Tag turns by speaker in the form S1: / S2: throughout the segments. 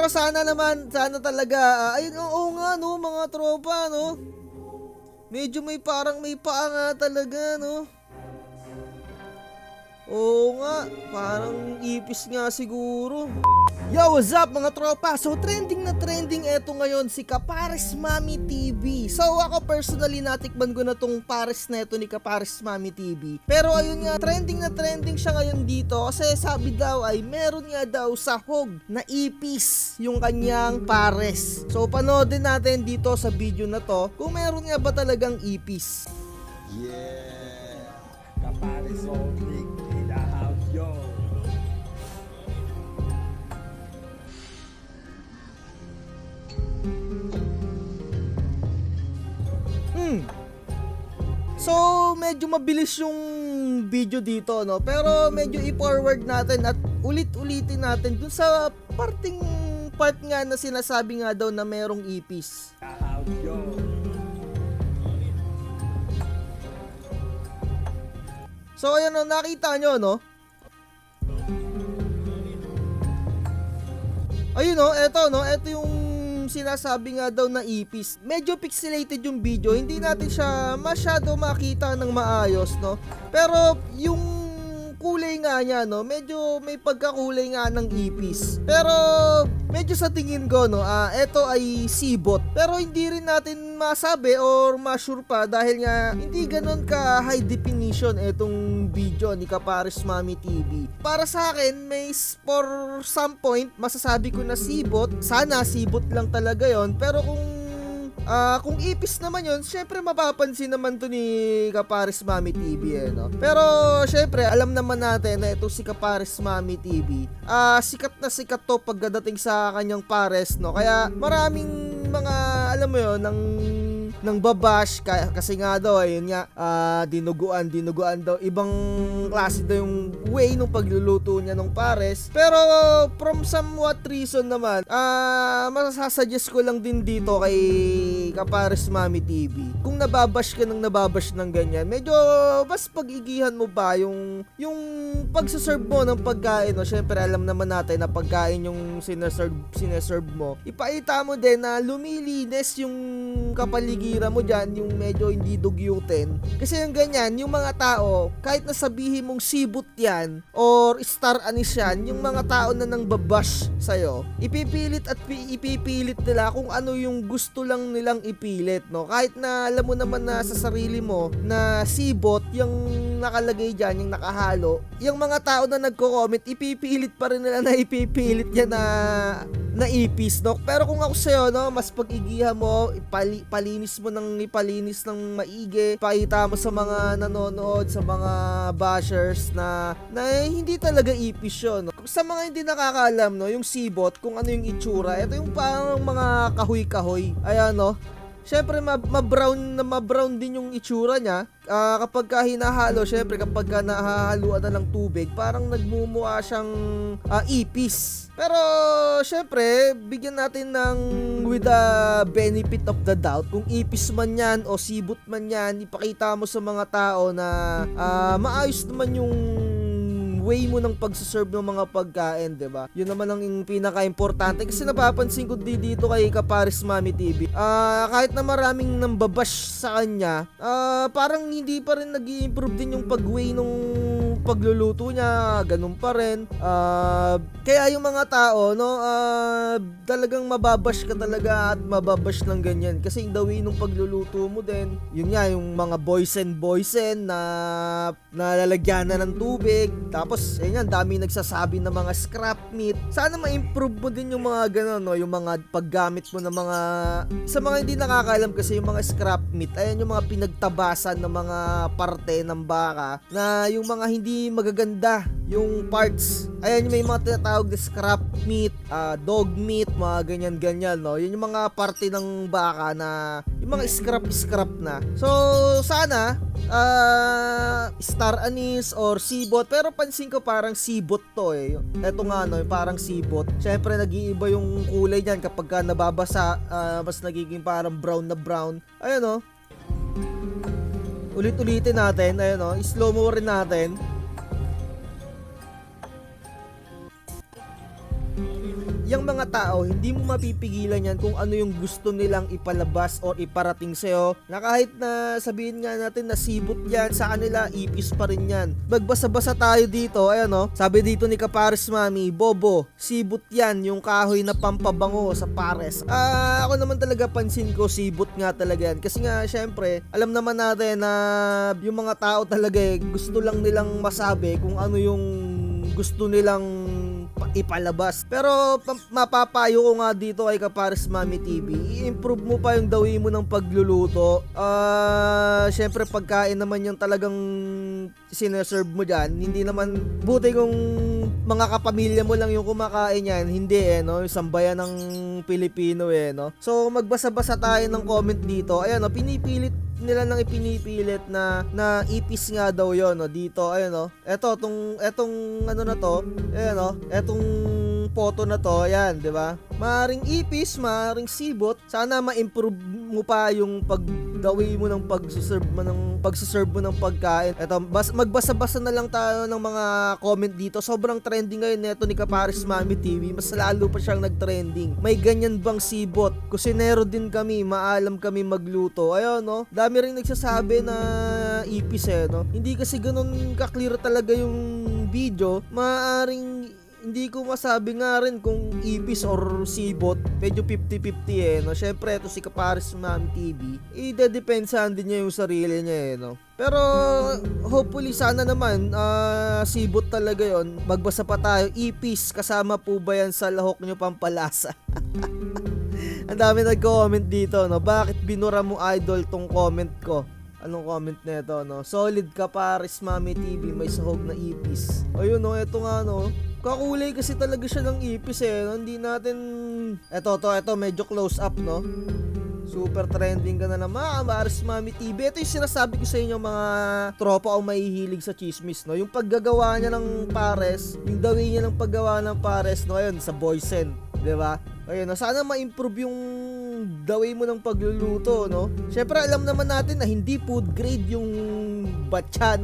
S1: Pero sana naman, sana talaga, ayun, oo nga, no, mga tropa, no. Medyo may parang may paa nga talaga, no. Oo nga, parang ipis nga siguro. Yo, what's up mga tropa? So trending na trending eto ngayon si Kapares Mami TV. So ako personally natikman ko na tong pares na ito ni Kapares Mami TV. Pero ayun nga, trending na trending siya ngayon dito kasi sabi daw ay meron nga daw sahog na ipis yung kanyang pares. So panoodin natin dito sa video na to kung meron nga ba talagang ipis.
S2: Yeah, Kapares Holding in the house, yo.
S1: So, medyo mabilis yung video dito, no? Pero medyo i-forward natin at ulit-ulitin natin dun sa part nga na sinasabi nga daw na merong ipis.
S2: The house, yo.
S1: So, ayan o, nakita nyo, no? Ayun o, eto, no? Eto yung sinasabi nga daw na ipis. Medyo pixelated yung video, hindi natin siya masyado makita ng maayos, no? Pero yung kulay nga niya, no, medyo may pagkakulay nga ng ipis. Pero medyo sa tingin ko, no, eto ay sibot. Pero hindi rin natin masabi or ma-sure pa dahil nga hindi ganon ka high definition etong video ni Kapares Mami TV. Para sa akin, for some point, masasabi ko na sibot. Sana sibot lang talaga yon. Pero kung ipis naman yon, syempre mapapansin naman to ni Kapares Mami TV, no? Pero syempre, alam naman natin na ito si Kapares Mami TV, sikat na sikat to pagdating sa kanyang pares, no? Kaya maraming mga, alam mo yon, ng babash kasi nga daw ayun nga, dinuguan daw, ibang klase daw yung way nung pagluluto niya ng pares. Pero from somewhat reason naman, masasuggest ko lang din dito kay Kapares Mami TV, kung nababash ka ng ganyan, medyo mas pag-igihan mo ba yung pagsaserve mo ng pagkain, no? Syempre alam naman natin na pagkain yung sineserve mo, ipakita mo din na lumilinis yung kapaligiran mo dyan, yung medyo hindi dugyutin. Kasi yung ganyan, yung mga tao, kahit nasabihin mong sibot yan or star anis yan, yung mga tao na nang babash sa'yo, ipipilit nila kung ano yung gusto lang nilang ipilit, no? Kahit na alam mo naman na sa sarili mo na sibot yung nakalagay dyan, yung nakahalo, yung mga tao na nagko-comment, ipipilit pa rin nila na ipipilit yan na ipis, no? Pero kung ako sa'yo, no, mas pag-igihan mo, palinis mo ng maigi, pakita mo sa mga nanonood, sa mga bashers na hindi talaga ipis yun, no? Sa mga hindi nakakaalam, no, yung sibot, kung ano yung itsura, ito yung parang mga kahoy-kahoy, ayan, no? Syempre ma-brown din yung itsura niya. Kapag ka hinahalo, syempre kapag ka nahahaluan na ng tubig, parang nagmumukha siyang ipis. Pero syempre, bigyan natin ng with the benefit of the doubt. Kung ipis man yan o sibot man yan, ipakita mo sa mga tao na maayos naman yung way mo ng pagsaserve ng mga pagkain, diba? Yun naman ang pinaka-importante kasi napapansin ko dito kay Kapares Mami TV. Kahit na maraming nambabash sa kanya, parang hindi pa rin nag-i-improve din yung pag-way nung pagluluto niya, ganun pa rin. Kaya yung mga tao, no, talagang mababash ka talaga at mababash ng ganyan kasi yung the way nung pagluluto mo din, yun nga, yung mga boysen na nalalagyan na ng tubig, tapos ayun, dami nagsasabi ng mga scrap meat. Sana ma-improve mo din yung mga ganun, no, yung mga paggamit mo ng mga, sa mga hindi nakakaalam kasi yung mga scrap meat, ayan yung mga pinagtabasan ng mga parte ng baka na yung mga hindi magaganda yung parts. Ayan yung may mga tinatawag na scrap meat, dog meat, mga ganyan-ganyan, no. Yun yung mga parte ng baka na yung mga scrap na. So sana star anise or sibot, pero pansin ko parang sibot to eh. Eto nga, no, parang sibot. Syempre nag-iiba yung kulay niyan kapag ka nababasa, mas nagiging parang brown na brown. Ayun, no. Ulit-ulitin natin, ayun, no. Slow mo rin natin. yung mga tao, hindi mo mapipigilan yan kung ano yung gusto nilang ipalabas or iparating sa'yo, na kahit na sabihin nga natin na sibot yan, sa kanila ipis pa rin yan. Magbasa-basa tayo dito, ayan o, sabi dito ni Kapares Mami, Bobo, sibot yan, yung kahoy na pampabango sa pares. Ako naman talaga pansin ko, sibot nga talaga yan, kasi nga syempre, alam naman natin na yung mga tao talaga gusto lang nilang masabi kung ano yung gusto nilang ipalabas. Pero mapapayo ko nga dito kay Kapares Mami TV, i-improve mo pa yung dawi mo ng pagluluto. Syempre pagkain naman yung talagang sineserve mo dyan, hindi naman buti kung mga kapamilya mo lang yung kumakain yan, hindi no, yung sambayan ng Pilipino no. So magbasa-basa tayo ng comment dito. Ayan no, pinipilit nila nang ipinipilit na ipis nga daw yon no, dito ayan no. Etong ano na to, ayan no, etong photo na to, ayan, 'di ba? Maaring ipis, maaring sibot. Sana ma-improve mo pa yung pagdawi mo ng pagsuserve mo ng pagkain. Eto, magbasa-basa na lang tayo ng mga comment dito. Sobrang trending ngayon neto ni Kapares Mami TV. Mas lalo pa siyang nag-trending. May ganyan bang sibot? Kusinero din kami, maalam kami magluto. Ayun no. Dami ring nagsasabi na ipis no. Hindi kasi ganun ka-clear talaga yung video. Maaring hindi ko masabi nga rin kung ipis or sibot. Medyo 50-50 no. Syempre ito si Kapares Mami TV, i-depensahan din niya yung sarili niya no. Pero hopefully sana naman sibot talaga yon. Magbasa pa tayo, ipis kasama po ba yan sa lahok nyo pampalasa? Ang dami nag-comment dito no. Bakit binura mo idol tong comment ko? Anong comment nito no? Solid Kapares Mami TV, may sahog na ipis. Ayun no, eto nga no. Kakulay kasi talaga siya ng ipis no? Hindi natin eto medyo close up no. Super trending ka na naman, Kapares Mami TV. Ito yung sinasabi ko sa inyo mga tropa o mahihilig sa chismis no. Yung paggagawa niya ng pares, yung dawi niya ng paggawa ng pares no, ayun sa Boysen, 'di ba? Ayun, sana ma-improve yung dawi mo ng pagluluto, no? Syempre, alam naman natin na hindi food grade yung batya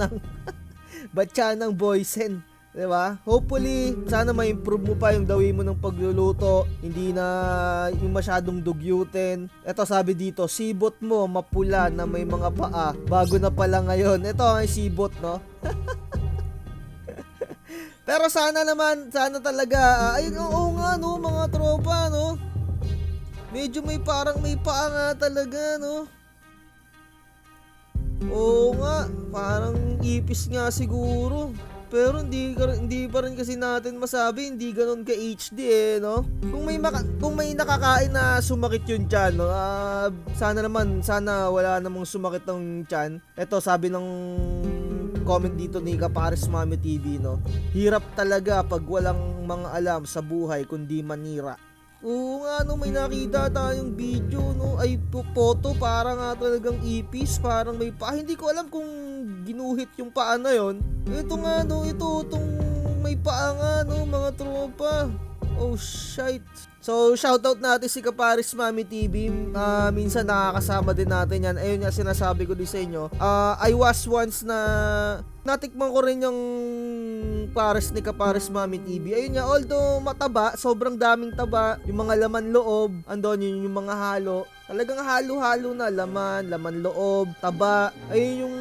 S1: ng Boysen, 'di ba? Hopefully, sana ma-improve mo pa yung dawi mo ng pagluluto, hindi na yung masyadong dugyutin. Ito sabi dito, sibot mo mapula na may mga paa, bago na pala ngayon. Ito ang sibot, no? Pero sana talaga, ayun, oo nga no, mga tropa no. Medyo may paa nga talaga no. Oo nga, parang ipis nga siguro. Pero hindi pa rin kasi natin masabi, hindi ganoon ka HD no. Kung may nakakain na sumakit yung tiyan no, sana wala namang sumakit ng tiyan. Ito sabi ng comment dito ni Kapares Mami TV no. Hirap talaga pag walang mga alam sa buhay kundi manira. Oo nga no, may nakita tayong video no, ay photo, para nga talagang ipis, parang may paa. Hindi ko alam kung ginuhit yung paa na yon. Ito nga no, itong may paa nga no, mga tropa. Oh shit. So shoutout natin si Kapares Mami TV. Minsan nakakasama din natin yan. Ayun nga sinasabi ko din sa inyo. I was once na natikman ko rin yung pares ni Kapares Mami TV. Ayun nga, although mataba, sobrang daming taba, yung mga laman loob, andon yung mga halo. Talagang halo-halo na, laman loob, taba. Ayun yung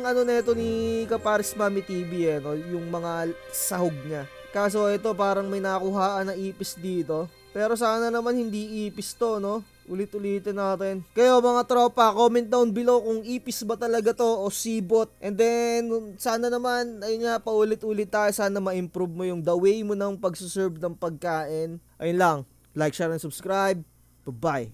S1: ano neto ni Kapares Mami TV no, yung mga sahog niya. Kaso ito parang may nakuhaan na ipis dito. Pero sana naman hindi ipis to no. Ulit-ulitin natin. Kayo mga tropa, comment down below kung ipis ba talaga to o sibot. And then sana naman, ayun nga, paulit-ulit tayo. Sana ma-improve mo yung the way mo ng pagsuserve ng pagkain. Ayun lang. Like, share, and subscribe. Bye-bye.